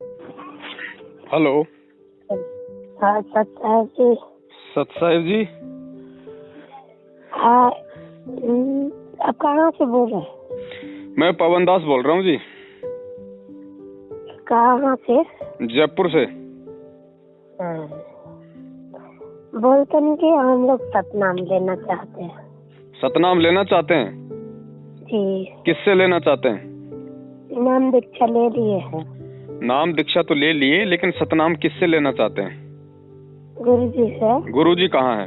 Hello. हाँ सत साहब जी। सत साहिब जी। हाँ आप कहाँ से बोल रहे हैं? मैं पवन दास बोल रहा हूँ जी। कहाँ से? जयपुर से। हाँ। बोलते नहीं कि हम लोग सतनाम लेना चाहते हैं। सतनाम लेना चाहते हैं? जी। किससे लेना चाहते हैं? नाम दीक्षा ले लिए हैं। नाम दीक्षा तो ले लिए, लेकिन सतनाम किससे लेना चाहते हैं? गुरुजी से। गुरुजी कहाँ है?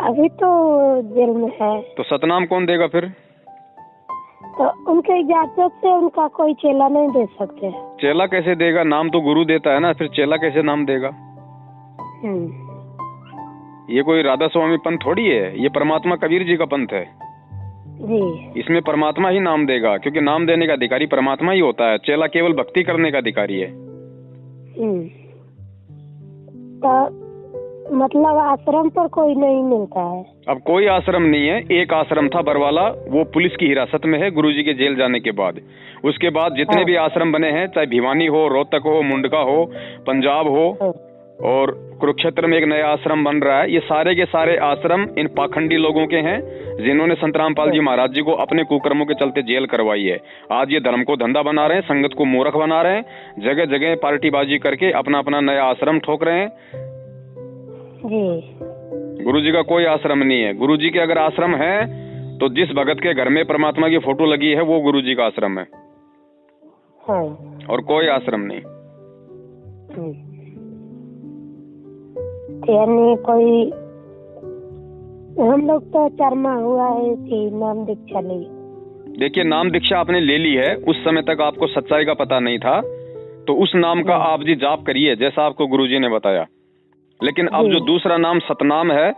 अभी तो जेल में है। तो सतनाम कौन देगा फिर? तो उनके इजाजत से उनका कोई चेला नहीं दे सकते। चेला कैसे देगा? नाम तो गुरु देता है ना, फिर चेला कैसे नाम देगा? ये कोई राधा स्वामी पंथ थोड़ी है, ये परमात्मा कबीर जी का पंथ है जी। इसमें परमात्मा ही नाम देगा, क्योंकि नाम देने का अधिकारी परमात्मा ही होता है। चेला केवल भक्ति करने का अधिकारी है। तो मतलब आश्रम पर कोई नहीं मिलता है? अब कोई आश्रम नहीं है। एक आश्रम था बरवाला, वो पुलिस की हिरासत में है गुरुजी के जेल जाने के बाद। उसके बाद जितने भी आश्रम बने हैं, चाहे भिवानी हो, रोहतक हो, मुंडका हो, पंजाब हो, और कुरुक्षेत्र में एक नया आश्रम बन रहा है, ये सारे के सारे आश्रम इन पाखंडी लोगों के हैं जिन्होंने संत रामपाल जी महाराज जी को अपने कुकर्मों के चलते जेल करवाई है। आज ये धर्म को धंधा बना रहे हैं, संगत को मूर्ख बना रहे हैं, जगह जगह पार्टीबाजी करके अपना अपना नया आश्रम ठोक रहे हैं जी। गुरुजी का कोई आश्रम नहीं है। गुरुजी के अगर आश्रम है तो जिस भगत के घर में परमात्मा की फोटो लगी है वो गुरुजी का आश्रम है। हाँ। और कोई आश्रम नहीं। यानी कोई हम लोग तो चरमा हुआ है कि नाम दीक्षा ली। देखिए, नाम दीक्षा आपने ले ली है, उस समय तक आपको सच्चाई का पता नहीं था, तो उस नाम का आप जी जाप करिए जैसा आपको गुरुजी ने बताया। लेकिन अब जो दूसरा नाम सतनाम है,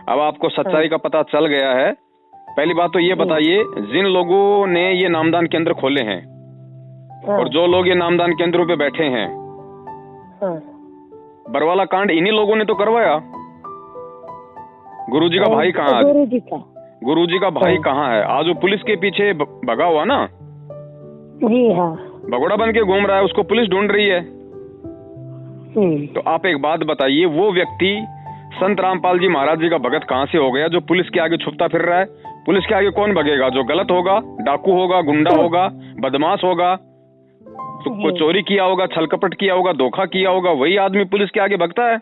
अब आपको सच्चाई का पता चल गया है। पहली बात तो ये बताइए, जिन लोगों ने ये नामदान केंद्र खोले हैं और जो लोग ये नामदान केंद्रों पे बैठे हैं, बरवाला कांड इन्हीं लोगों ने तो करवाया। गुरुजी का भाई कहाँ है? गुरुजी का भाई कहाँ है? आज वो पुलिस के पीछे भगा हुआ ना जी। हाँ। भगोड़ा बन के घूम रहा है, उसको पुलिस ढूंढ रही है। तो आप एक बात बताइए, वो व्यक्ति संत रामपाल जी महाराज जी का भगत कहाँ से हो गया जो पुलिस के आगे छुपता फिर रहा है? पुलिस के आगे कौन भगेगा? जो गलत होगा, डाकू होगा, गुंडा होगा, बदमाश होगा, तो कोई चोरी किया होगा, छलकपट किया होगा, धोखा किया होगा, वही आदमी पुलिस के आगे भगता है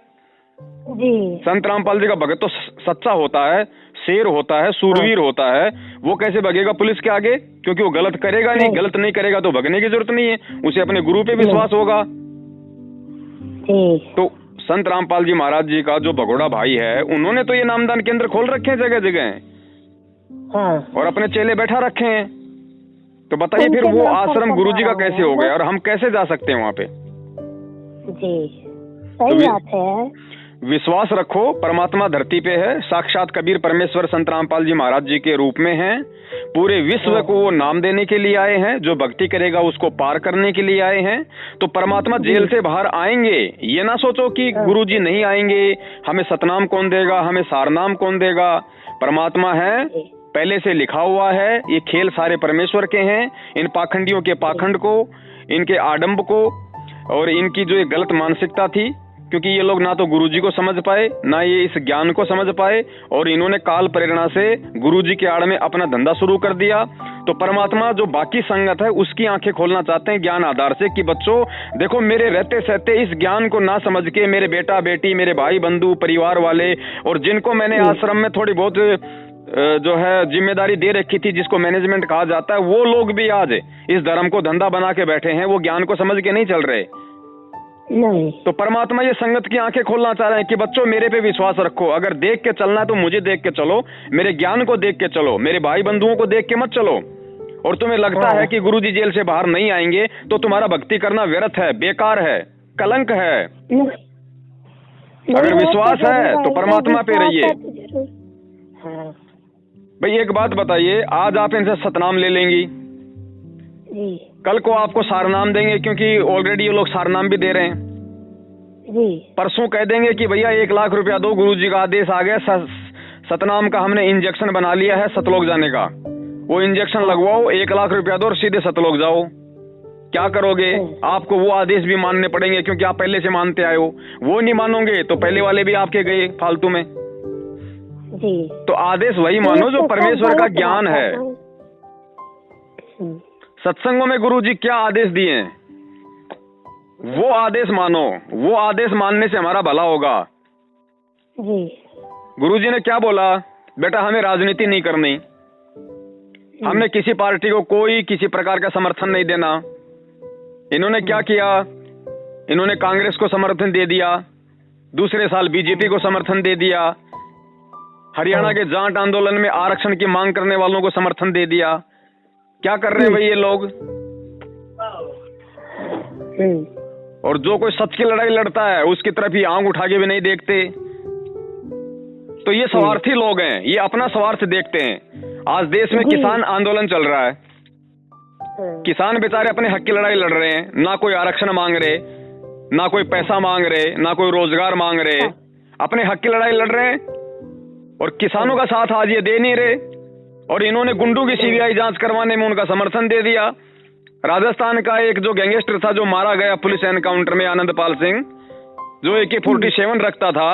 जी। संत रामपाल जी का भगत तो सच्चा होता है, शेर होता है, सूरवीर होता है, वो कैसे भगेगा पुलिस के आगे? क्योंकि वो गलत करेगा नहीं। गलत नहीं करेगा तो भगने की जरूरत नहीं है, उसे अपने गुरु पे विश्वास होगा। तो संत रामपाल जी महाराज जी का जो भगोड़ा भाई है, उन्होंने तो ये नामदान केंद्र खोल रखे हैं जगह जगह और अपने चेले बैठा रखे हैं। तो बताइए फिर वो आश्रम गुरुजी का कैसे हो गया और हम कैसे जा सकते हैं वहाँ पे? जी सही बात है। विश्वास रखो, परमात्मा धरती पे है, साक्षात कबीर परमेश्वर संत रामपाल जी महाराज जी के रूप में हैं। पूरे विश्व को वो नाम देने के लिए आए हैं, जो भक्ति करेगा उसको पार करने के लिए आए हैं। तो परमात्मा जेल से बाहर आएंगे। ये ना सोचो कि गुरुजी नहीं आएंगे, हमें सतनाम कौन देगा, हमें सारनाम कौन देगा। परमात्मा है, पहले से लिखा हुआ है। ये खेल सारे परमेश्वर के हैं। इन पाखंडियों के पाखंड को, इनके आडंब को और इनकी जो एक गलत मानसिकता थी, क्योंकि ये लोग ना तो गुरुजी को समझ पाए, ना ये इस ज्ञान को समझ पाए, और इन्होंने काल प्रेरणा से गुरुजी के आड़ में अपना धंधा शुरू कर दिया। तो परमात्मा जो बाकी संगत है उसकी आंखें खोलना चाहते हैं ज्ञान आधार से, कि बच्चों देखो, मेरे रहते सहते इस ज्ञान को ना समझ के मेरे बेटा बेटी, मेरे भाई बंधु, परिवार वाले, और जिनको मैंने आश्रम में थोड़ी बहुत जो है जिम्मेदारी दे रखी थी, जिसको मैनेजमेंट कहा जाता है, वो लोग भी आज इस धर्म को धंधा बना के बैठे हैं। वो ज्ञान को समझ के नहीं चल रहे नहीं। तो परमात्मा ये संगत की आंखें खोलना चाह रहे हैं कि बच्चों मेरे पे विश्वास रखो। अगर देख के चलना है तो मुझे देख के चलो, मेरे ज्ञान को देख के चलो, मेरे भाई बंधुओं को देख के मत चलो। और तुम्हें लगता है कि गुरुजी जेल से बाहर नहीं आएंगे तो तुम्हारा भक्ति करना व्यर्थ है, बेकार है, कलंक है। अगर विश्वास है तो परमात्मा पे रहिए। भाई एक बात बताइए, आज आप इनसे सतनाम ले लेंगी, कल को आपको सारनाम देंगे, क्योंकि ऑलरेडी ये लोग सारनाम भी दे रहे हैं जी। परसों कह देंगे कि भैया 1 लाख रुपया दो, गुरुजी का आदेश आ गया, सतनाम का हमने इंजेक्शन बना लिया है सतलोक जाने का, वो इंजेक्शन लगवाओ, 1 लाख रुपया दो और सीधे सतलोक जाओ। क्या करोगे? आपको वो आदेश भी मानने पड़ेंगे क्योंकि आप पहले से मानते आए हो। वो नहीं मानोगे तो पहले वाले भी आपके गए फालतू में जी। तो आदेश वही मानो जो परमेश्वर का ज्ञान है। सत्संगों में गुरुजी क्या आदेश दिए हैं वो आदेश मानो। वो आदेश मानने से हमारा भला होगा। जी। गुरुजी ने क्या बोला? बेटा हमें राजनीति नहीं करनी, हमने किसी पार्टी को कोई किसी प्रकार का समर्थन नहीं देना। इन्होंने क्या किया? इन्होंने कांग्रेस को समर्थन दे दिया, दूसरे साल बीजेपी को समर्थन दे दिया, हरियाणा के जाट आंदोलन में आरक्षण की मांग करने वालों को समर्थन दे दिया। क्या कर रहे हैं भाई ये लोग? और जो कोई सच की लड़ाई लड़ता है उसकी तरफ ही आंख उठा के भी नहीं देखते। तो ये स्वार्थी लोग हैं, ये अपना स्वार्थ देखते हैं। आज देश में किसान आंदोलन चल रहा है, किसान बेचारे अपने हक की लड़ाई लड़ रहे हैं, ना कोई आरक्षण मांग रहे, ना कोई पैसा मांग रहे, ना कोई रोजगार मांग रहे, अपने हक की लड़ाई लड़ रहे हैं और किसानों का साथ आज ये दे नहीं रहे। और इन्होंने गुंडों की सीबीआई जांच करवाने में उनका समर्थन दे दिया। राजस्थान का एक जो गैंगस्टर था जो मारा गया पुलिस एनकाउंटर में, आनंदपाल सिंह, जो AK-47 रखता था,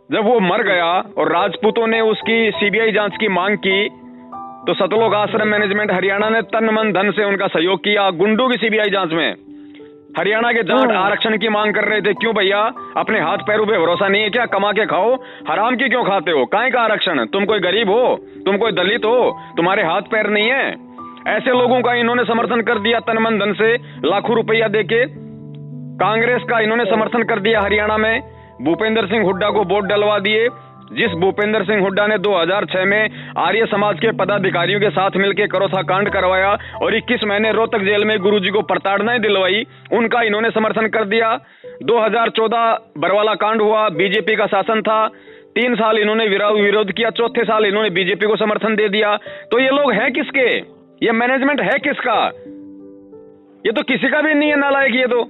जब वो मर गया और राजपूतों ने उसकी सीबीआई जांच की मांग की तो सतलोक आश्रम मैनेजमेंट हरियाणा ने तन मन धन से उनका सहयोग किया गुंडों की सीबीआई जांच में। हरियाणा के जाट आरक्षण की मांग कर रहे थे। क्यों भैया? अपने हाथ पैरों पे भरोसा नहीं है क्या? कमा के खाओ, हराम की क्यों खाते हो? काहे का आरक्षण? तुम कोई गरीब हो, तुम कोई दलित हो, तुम्हारे हाथ पैर नहीं है? ऐसे लोगों का इन्होंने समर्थन कर दिया तन मन धन से, लाखों रुपया देके। कांग्रेस का इन्होंने समर्थन कर दिया हरियाणा में, भूपेंद्र सिंह हुड्डा को वोट डलवा दिए। जिस भूपेंद्र सिंह हुड्डा ने 2006 में आर्य समाज के पदाधिकारियों के साथ मिलकर करोथा कांड करवाया और 21 महीने रोहतक जेल में गुरुजी को प्रताड़नाएं दिलवाई, उनका इन्होंने समर्थन कर दिया। 2014 बरवाला कांड हुआ, बीजेपी का शासन था, 3 साल इन्होंने विरोध किया, चौथे साल इन्होंने बीजेपी को समर्थन दे दिया। तो ये लोग हैं किसके? ये मैनेजमेंट है किसका? ये तो किसी का भी नहीं है नालायक। ये तो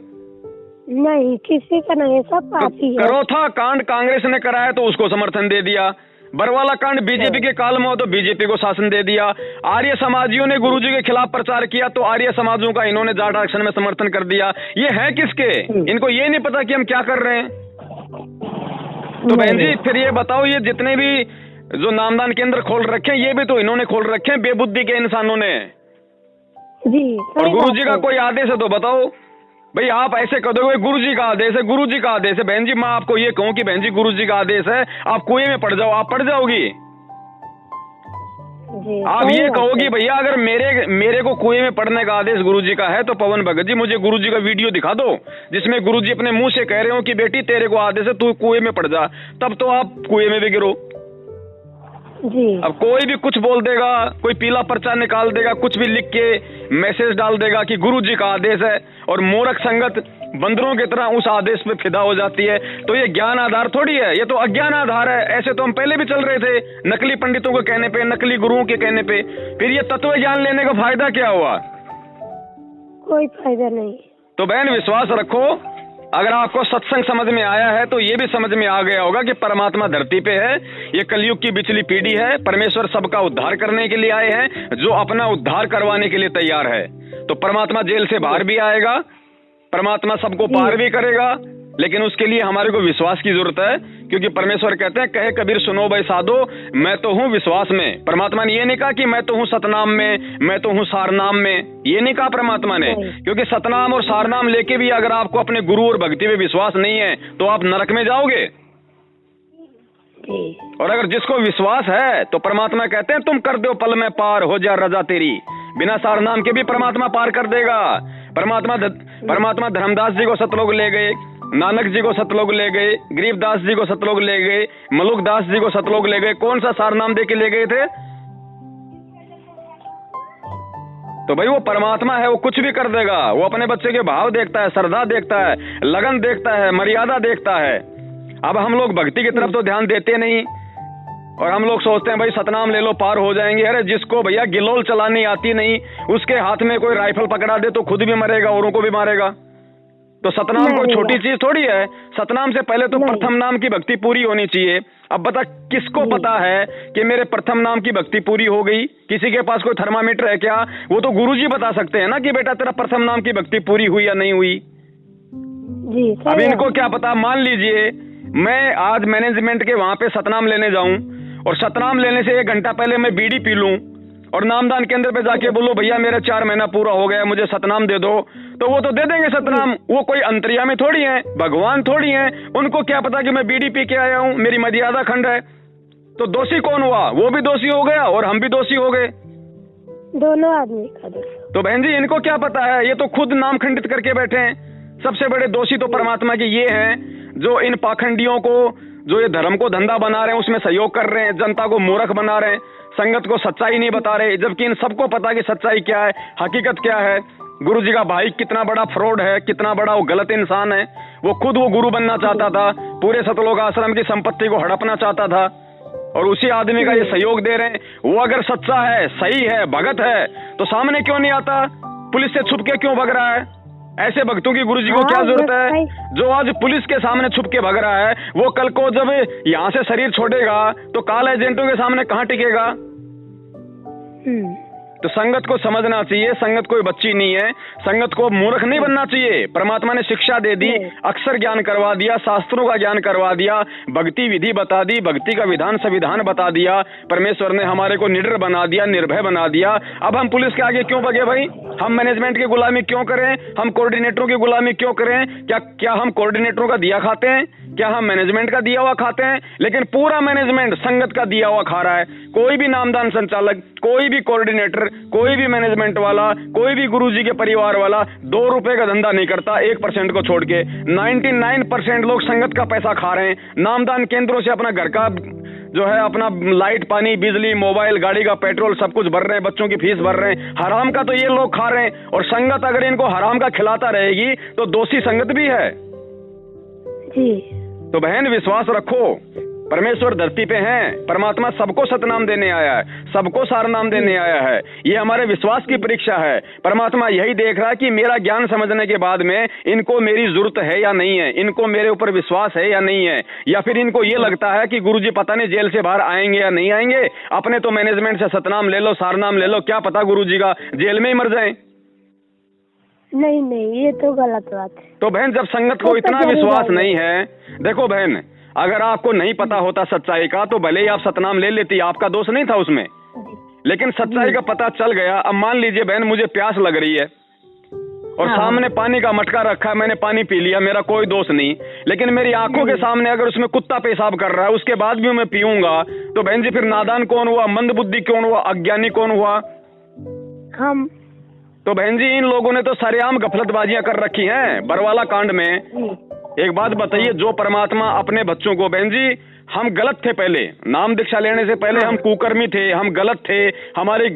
नहीं, किसी का नहीं, सब पार्टी है। करोथा कांड कांग्रेस ने कराया तो उसको समर्थन दे दिया, बरवाला कांड बीजेपी के काल में हो तो बीजेपी को शासन दे दिया। आर्य समाजियों ने गुरुजी के खिलाफ प्रचार किया तो आर्य समाजों का इन्होंने जाट आरक्षण में समर्थन कर दिया। ये है किसके? इनको ये नहीं पता कि हम क्या कर रहे हैं। तो बहन जी फिर ये बताओ, ये जितने भी जो नामदान केंद्र खोल रखे हैं ये भी तो इन्होंने खोल रखे हैं बेबुद्धि के इंसानों ने जी। और गुरुजी का कोई आदेश है तो बताओ भाई। आप ऐसे कह दोगे गुरुजी का आदेश है, गुरुजी का आदेश है। बहन जी मैं आपको ये कहूं कि बहन जी गुरुजी का आदेश है, आप कुएं में पड़ जाओ, आप पड़ जाओगी। आप ये कहोगी भैया अगर मेरे को कुएं में पड़ने का आदेश गुरुजी का है तो पवन भगत जी मुझे गुरुजी का वीडियो दिखा दो जिसमें गुरुजी अपने मुंह से कह रहे हो कि बेटी तेरे को आदेश है तू कुएं में पड़ जा, तब तो आप कुएं में भी गिरो जी। अब कोई भी कुछ बोल देगा, कोई पीला पर्चा निकाल देगा, कुछ भी लिख के मैसेज डाल देगा कि गुरुजी का आदेश है और मूर्ख संगत बंदरों की तरह उस आदेश पे फिदा हो जाती है। तो ये ज्ञान आधार थोड़ी है, ये तो अज्ञान आधार है। ऐसे तो हम पहले भी चल रहे थे नकली पंडितों के कहने पे, नकली गुरुओं के कहने पे। फिर ये तत्व ज्ञान लेने का फायदा क्या हुआ? कोई फायदा नहीं। तो बहन विश्वास रखो, अगर आपको सत्संग समझ में आया है तो ये भी समझ में आ गया होगा कि परमात्मा धरती पे है, ये कलयुग की बिचली पीढ़ी है, परमेश्वर सबका उद्धार करने के लिए आए हैं, जो अपना उद्धार करवाने के लिए तैयार है। तो परमात्मा जेल से बाहर भी आएगा, परमात्मा सबको पार भी करेगा, लेकिन उसके लिए हमारे को विश्वास की जरूरत है। क्योंकि परमेश्वर कहते हैं कहे कबीर सुनो भाई साधो, मैं तो हूँ विश्वास में। परमात्मा ने ये नहीं कहा कि मैं तो हूँ सतनाम में, मैं तो हूँ सारनाम में, ये नहीं कहा परमात्मा ने। क्योंकि सतनाम और सारनाम लेके भी अगर आपको अपने गुरु और भक्ति में विश्वास नहीं है तो आप नरक में जाओगे। और अगर जिसको विश्वास है तो परमात्मा कहते हैं तुम कर दो पल में पार, हो जा रजा तेरी। बिना सारनाम के भी परमात्मा पार कर देगा। परमात्मा धर्मदास जी को सतलोक ले गए, नानक जी को सतलोक ले गए, गरीबदास जी को सतलोक ले गए, मलुकदास जी को सतलोक ले गए। कौन सा सारनाम दे के ले गए थे? तो भाई वो परमात्मा है, वो कुछ भी कर देगा। वो अपने बच्चे के भाव देखता है, श्रद्धा देखता है, लगन देखता है, मर्यादा देखता है। अब हम लोग भक्ति की तरफ तो ध्यान देते नहीं और हम लोग सोचते हैं भाई सतनाम ले लो पार हो जाएंगे। अरे जिसको भैया गिलोल चलानी आती नहीं, उसके हाथ में कोई राइफल पकड़ा दे तो खुद भी मरेगा, औरों को भी मारेगा। तो सतनाम कोई नहीं, छोटी चीज थोड़ी है। सतनाम से पहले तो नहीं। प्रथम नाम की भक्ति पूरी होनी चाहिए। अब बता किसको पता है कि मेरे प्रथम नाम की भक्ति पूरी हो गई? किसी के पास कोई थर्मामीटर है क्या? वो तो गुरुजी बता सकते हैं ना कि बेटा तेरा प्रथम नाम की भक्ति पूरी हुई या नहीं हुई। जी अब इनको क्या पता। मान लीजिए मैं आज मैनेजमेंट के वहां पे सतनाम लेने जाऊं और सतनाम लेने से 1 घंटा पहले मैं बीड़ी पी लूं और नामदान केंद्र पे जाके बोलो भैया मेरा 4 महीना पूरा हो गया, मुझे सतनाम दे दो, तो वो तो दे देंगे सतनाम। वो कोई अंतर्यामी थोड़ी है, भगवान थोड़ी है। उनको क्या पता कि मैं बीड़ी पी के आया हूं, मेरी मर्यादा खंड है। तो दोषी कौन हुआ? वो भी दोषी हो गया और हम भी दोषी हो गए, दोनों आदमी का दोष। तो बहन जी इनको क्या पता है? ये तो खुद नाम खंडित करके बैठे हैं। सबसे बड़े दोषी तो परमात्मा के ये हैं जो इन पाखंडियों को, जो ये धर्म को धंधा बना रहे हैं, उसमें सहयोग कर रहे हैं, जनता को मूर्ख बना रहे हैं, संगत को सच्चाई नहीं बता रहे, जबकि इन सबको पता कि सच्चाई क्या है, हकीकत क्या है। गुरु जी का भाई कितना बड़ा फ्रॉड है, कितना बड़ा वो गलत इंसान है। वो खुद वो गुरु बनना चाहता था, पूरे सतलोक आश्रम की संपत्ति को हड़पना चाहता था, और उसी आदमी का ये सहयोग दे रहे हैं। वो अगर सच्चा है, सही है, भगत है, तो सामने क्यों नहीं आता? पुलिस से छुप के क्यों भग रहा है? ऐसे भक्तों की गुरु जी को क्या जरूरत है? जो आज पुलिस के सामने छुप के भग रहा है, वो कल को जब यहाँ से शरीर छोड़ेगा तो काल एजेंटों के सामने कहाँ टिकेगा? तो संगत को समझना चाहिए, संगत कोई बच्ची नहीं है, संगत को मूर्ख नहीं बनना चाहिए। परमात्मा ने शिक्षा दे दी, अक्षर ज्ञान करवा दिया, शास्त्रों का ज्ञान करवा दिया, भक्ति विधि बता दी, भक्ति का विधान संविधान बता दिया। परमेश्वर ने हमारे को निडर बना दिया, निर्भय बना दिया। अब हम पुलिस के आगे क्यों भगे भाई? हम मैनेजमेंट की गुलामी क्यों करें? हम कोऑर्डिनेटरों की गुलामी क्यों करें? क्या हम कोऑर्डिनेटरों का दिया खाते हैं? क्या हम मैनेजमेंट का दिया हुआ खाते हैं? लेकिन पूरा मैनेजमेंट संगत का दिया हुआ खा रहा है। कोई भी नामदान संचालक, कोई भी कोऑर्डिनेटर, कोई भी मैनेजमेंट वाला, कोई भी गुरुजी के परिवार वाला 2 रुपए का धंधा नहीं करता, 1% को छोड़ के। 99% लोग संगत का पैसा खा रहे हैं। नामदान केंद्रों से अपना घर का जो है, अपना लाइट, पानी, बिजली, मोबाइल, गाड़ी का पेट्रोल सब कुछ भर रहे हैं, बच्चों की फीस भर रहे हैं। हराम का तो ये लोग खा रहे हैं, और संगत अगर इनको हराम का खिलाता रहेगी तो दोषी संगत भी है जी। तो बहन विश्वास रखो, परमेश्वर धरती पे हैं। परमात्मा सबको सतनाम देने आया है, सबको सार नाम देने आया है। ये हमारे विश्वास की परीक्षा है। परमात्मा यही देख रहा है कि मेरा ज्ञान समझने के बाद में इनको मेरी जरूरत है या नहीं है, इनको मेरे ऊपर विश्वास है या नहीं है, या फिर इनको ये लगता है कि गुरुजी पता नहीं जेल से बाहर आएंगे या नहीं आएंगे। अपने तो मैनेजमेंट से सतनाम ले लो, सार नाम ले लो, क्या पता गुरुजी का जेल में ही मर जाए। नहीं, ये तो गलत बात है। तो बहन जब संगत को इतना विश्वास नहीं है, देखो बहन, अगर आपको नहीं पता होता सच्चाई का तो भले ही आप सतनाम ले लेती, आपका दोष नहीं था उसमें। लेकिन सच्चाई का पता चल गया। अब मान लीजिए बहन मुझे प्यास लग रही है और सामने पानी का मटका रखा है, मैंने पानी पी लिया, मेरा कोई दोष नहीं। लेकिन मेरी आंखों के सामने अगर उसमें कुत्ता पेशाब कर रहा है, उसके बाद भी मैं पीऊंगा, तो बहन जी फिर नादान कौन हुआ, मंदबुद्धि कौन हुआ, अज्ञानी कौन हुआ? हम। तो बहन जी इन लोगों ने तो सरेआम गफलतबाजियां कर रखी हैं बरवाला कांड में। एक बात बताइए, जो परमात्मा अपने बच्चों को, बहन जी हम गलत थे, पहले नाम दीक्षा लेने से पहले हम कुकर्मी थे, हम गलत थे, हमारी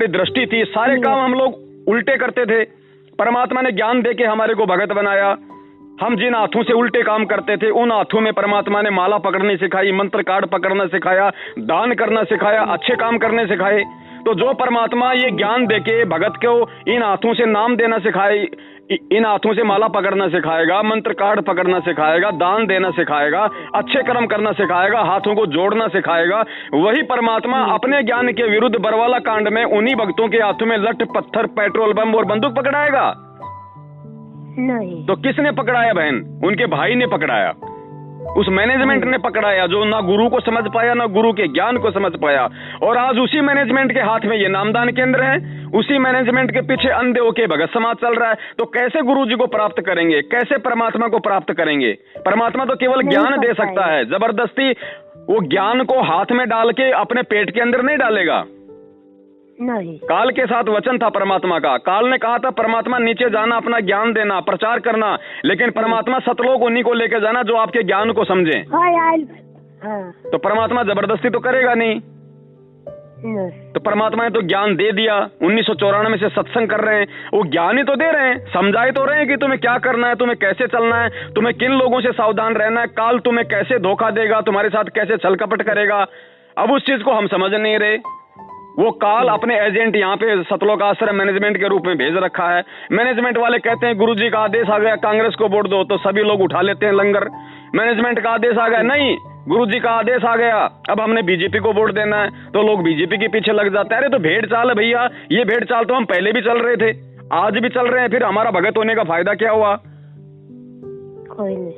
दृष्टि थी, सारे काम हम लोग उल्टे करते थे। परमात्मा ने ज्ञान देके हमारे को भगत बनाया। हम जिन हाथों से उल्टे काम करते थे, उन हाथों में परमात्मा ने माला पकड़नी सिखाई, मंत्र कार्ड पकड़ना सिखाया, दान करना सिखाया, अच्छे काम करने सिखाए। तो जो परमात्मा ये ज्ञान देके भगत को इन हाथों से नाम देना सिखाए, इन हाथों से माला पकड़ना सिखाएगा, मंत्र कार्ड पकड़ना सिखाएगा, दान देना सिखाएगा, अच्छे कर्म करना सिखाएगा, हाथों को जोड़ना सिखाएगा, वही परमात्मा अपने ज्ञान के विरुद्ध बरवाला कांड में उन्हीं भक्तों के हाथों में लठ, पत्थर, पेट्रोल बम और बंदूक पकड़ाएगा? नहीं। तो किसने पकड़ाया बहन? उनके भाई ने पकड़ाया, उस मैनेजमेंट ने पकड़ाया जो ना गुरु को समझ पाया, ना गुरु के ज्ञान को समझ पाया। और आज उसी मैनेजमेंट के हाथ में ये नामदान केंद्र है, उसी मैनेजमेंट के पीछे अंधे होके भगत समाज चल रहा है। तो कैसे गुरु जी को प्राप्त करेंगे, कैसे परमात्मा को प्राप्त करेंगे? परमात्मा तो केवल ज्ञान दे सकता है, जबरदस्ती वो ज्ञान को हाथ में डाल के अपने पेट के अंदर नहीं डालेगा। नहीं। काल के साथ वचन था परमात्मा का, काल ने कहा था परमात्मा नीचे जाना, अपना ज्ञान देना, प्रचार करना, लेकिन परमात्मा सतलोक उन्हीं को लेकर जाना जो आपके ज्ञान को समझे। तो परमात्मा जबरदस्ती तो करेगा नहीं। तो परमात्मा ने तो ज्ञान दे दिया। 1994 से सत्संग कर रहे हैं, वो ज्ञान ही तो दे रहे हैं, समझाए तो रहे हैं कि तुम्हें क्या करना है, तुम्हें कैसे चलना है, तुम्हें किन लोगों से सावधान रहना है, काल तुम्हें कैसे धोखा देगा, तुम्हारे साथ कैसे छल कपट करेगा। अब उस चीज को हम समझ नहीं रहे। वो काल अपने एजेंट यहाँ पे सतलोक आश्रम मैनेजमेंट के रूप में भेज रखा है। मैनेजमेंट वाले कहते हैं गुरुजी का आदेश आ गया, कांग्रेस को वोट दो, तो सभी लोग उठा लेते हैं लंगर। मैनेजमेंट का आदेश आ गया, नहीं गुरुजी का आदेश आ गया, अब हमने बीजेपी को वोट देना है, तो लोग बीजेपी के पीछे लग जाते हैं। अरे तो भेड़ चाल है भैया, ये भेड़ चाल तो हम पहले भी चल रहे थे, आज भी चल रहे हैं, फिर हमारा भगत होने का फायदा क्या हुआ? कोई नहीं।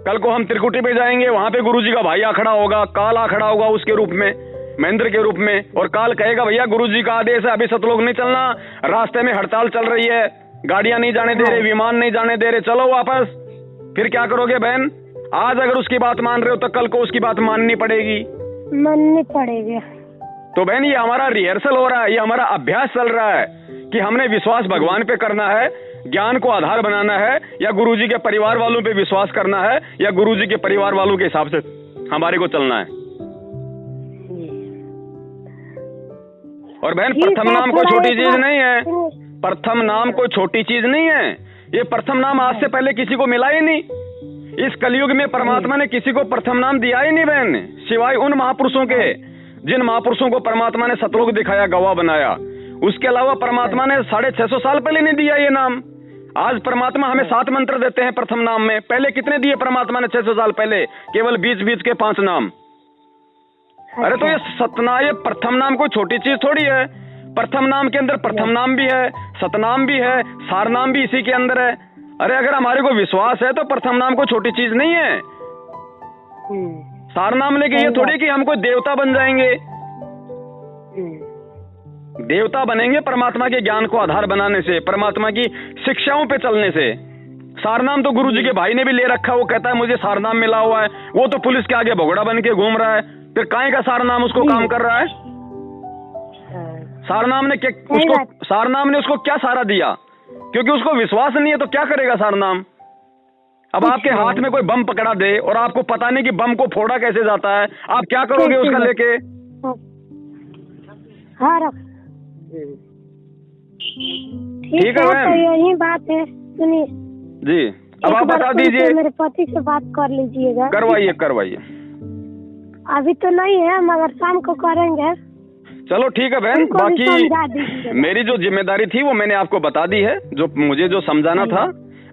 कल को हम त्रिकुटी पे जाएंगे, वहां पे गुरुजी का भाई खड़ा होगा, काल खड़ा होगा उसके रूप में, महेंद्र के रूप में, और काल कहेगा भैया गुरुजी का आदेश है, अभी सतलोक नहीं चलना, रास्ते में हड़ताल चल रही है, गाड़ियां नहीं जाने दे रहे, विमान नहीं जाने दे रहे, चलो वापस। फिर क्या करोगे बहन? आज अगर उसकी बात मान रहे हो तो कल को उसकी बात माननी पड़ेगी। माननी पड़ेगी। तो बहन ये हमारा रिहर्सल हो रहा है, ये हमारा अभ्यास चल रहा है कि हमने विश्वास भगवान पे करना है, ज्ञान को आधार बनाना है, या गुरुजी के परिवार वालों पे विश्वास करना है, या गुरुजी के परिवार वालों के हिसाब से हमारे को चलना है। और बहन प्रथम नाम कोई छोटी चीज नहीं है, प्रथम नाम कोई छोटी चीज नहीं है। ये प्रथम नाम आज से पहले किसी को मिला ही नहीं। इस कलयुग में परमात्मा ने किसी को प्रथम नाम दिया ही नहीं बहन, सिवाय उन महापुरुषों के जिन महापुरुषों को परमात्मा ने सतलोक दिखाया, गवाह बनाया। उसके अलावा परमात्मा ने 650 साल पहले नहीं दिया ये नाम। आज परमात्मा हमें 7 मंत्र देते हैं प्रथम नाम में, पहले कितने दिए परमात्मा ने 600 साल पहले? केवल बीच बीच के 5 नाम। अरे तो ये सतनाम, ये प्रथम नाम कोई छोटी चीज थोड़ी है। प्रथम नाम के अंदर प्रथम नाम भी है, सतनाम भी है, सार नाम भी इसी के अंदर है। अरे अगर हमारे को विश्वास है तो प्रथम नाम कोई छोटी चीज नहीं है। सार नाम लेके ये थोड़ी कि हम कोई देवता बन जाएंगे। देवता बनेंगे परमात्मा के ज्ञान को आधार बनाने से, परमात्मा की शिक्षाओं पे चलने से। सारनाम तो गुरुजी के भाई ने भी ले रखा, वो कहता है मुझे सारनाम मिला हुआ है, वो तो पुलिस के आगे भगोड़ा बन के घूम रहा है, फिर काहे का सारनाम उसको काम कर रहा है? सारनाम ने क्या उसको, सारनाम ने उसको क्या सहारा दिया? क्योंकि उसको विश्वास नहीं है तो क्या करेगा सारनाम? अब आपके हाथ में कोई बम पकड़ा दे और आपको पता नहीं कि बम को फोड़ा कैसे जाता है, आप क्या करोगे उसका लेके? ठीक है तो यही बात है, सुनिए जी। अब आप बता दीजिए, मेरे पति से बात कर लीजिएगा। करवाइए करवाइए। अभी तो नहीं है मगर शाम को करेंगे। चलो ठीक है बहन, बाकी मेरी जो जिम्मेदारी थी वो मैंने आपको बता दी है, जो मुझे जो समझाना था।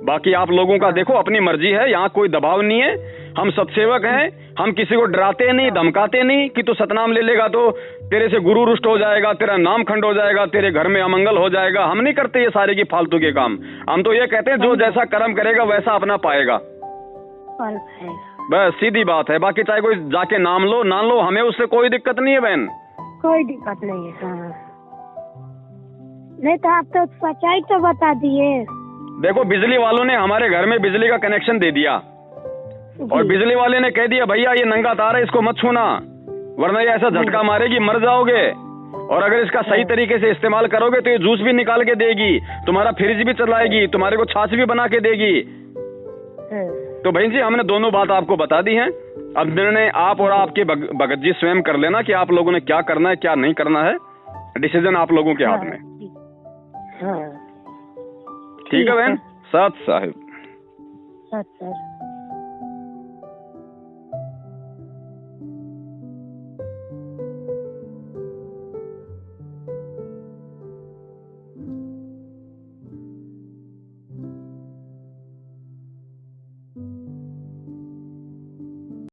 बाकी आप लोगों का देखो अपनी मर्जी है, यहाँ कोई दबाव नहीं है, हम सत्सेवक हैं, हम किसी को डराते नहीं, धमकाते नहीं कि तू सतनाम ले लेगा तो तेरे से गुरु रुष्ट हो जाएगा, तेरा नाम खंड हो जाएगा, तेरे घर में अमंगल हो जाएगा। हम नहीं करते ये सारे की फालतू के काम। हम तो ये कहते हैं जो जैसा कर्म करेगा वैसा अपना पाएगा, बस सीधी बात है। बाकी चाहे कोई जाके नाम लो ना लो, हमें उससे कोई दिक्कत नहीं है बहन, कोई दिक्कत नहीं है। हाँ। नहीं तो आप तो सच्चाई तो बता दिए। देखो बिजली वालों ने हमारे घर में बिजली का कनेक्शन दे दिया और बिजली वाले ने कह दिया भैया ये नंगा तार है, इसको मत छूना वरना ये ऐसा झटका मारेगी, मर जाओगे। और अगर इसका सही तरीके से इस्तेमाल करोगे तो ये जूस भी निकाल के देगी, तुम्हारा फ्रिज भी चलाएगी, तुम्हारे को छाछ भी बना के देगी। तो बहन जी हमने दोनों बात आपको बता दी है। अब निर्णय आप और आपके भगत जी स्वयं कर लेना कि आप लोगों ने क्या करना है क्या नहीं करना है, डिसीजन आप लोगों के हाथ में। ठीक है बहन। सत साहिब।